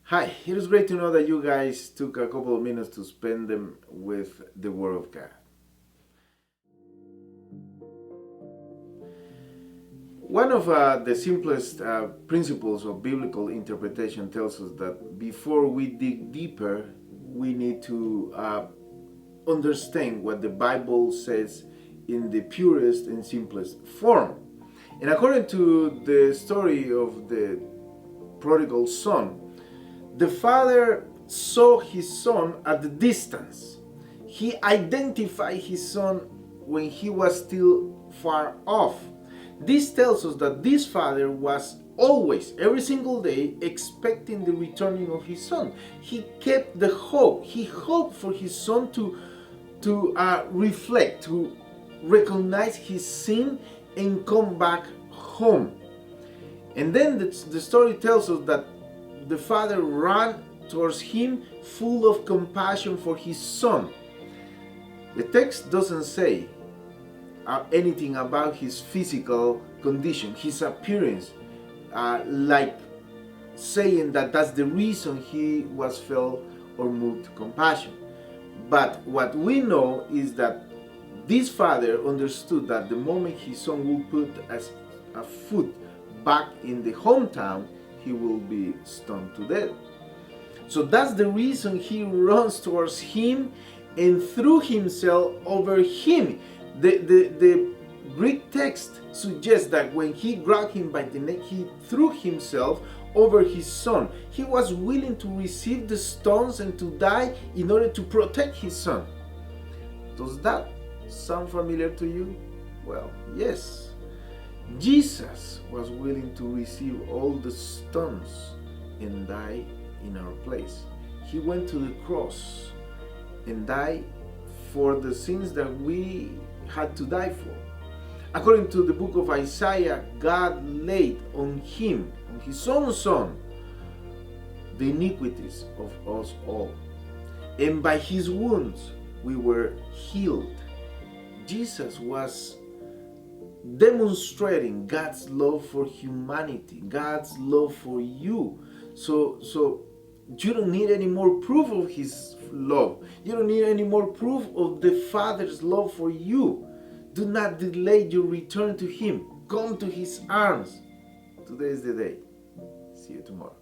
Hi, it is great to know that you guys took a couple of minutes to spend them with the Word of God. One of the simplest principles of biblical interpretation tells us that before we dig deeper, we need to understand what the Bible says in the purest and simplest form. And according to the story of the prodigal son, the father saw his son at the distance. He identified his son when he was still far off. This tells us that this father was always, every single day, expecting the returning of his son. He kept the hope. He hoped for his son to reflect, to recognize his sin and come back home. And then the story tells us that the father ran towards him full of compassion for his son. The text doesn't say anything about his physical condition, his appearance, like saying that that's the reason he was felt or moved compassion. But what we know is that this father understood that the moment his son will put a foot back in the hometown, he will be stoned to death. So that's the reason he runs towards him and threw himself over him. The Greek text suggests that when he grabbed him by the neck, he threw himself over his son. He was willing to receive the stones and to die in order to protect his son. Does that sound familiar to you? Well, yes. Jesus was willing to receive all the stones and die in our place. He went to the cross and died for the sins that we had to die for. According to the book of Isaiah, God laid on him, on his own son, the iniquities of us all. And by his wounds we were healed. Jesus was demonstrating God's love for humanity, God's love for you. So you don't need any more proof of his love. You don't need any more proof of the Father's love for you. Do not delay your return to him. Come to his arms. Today is the day. See you tomorrow.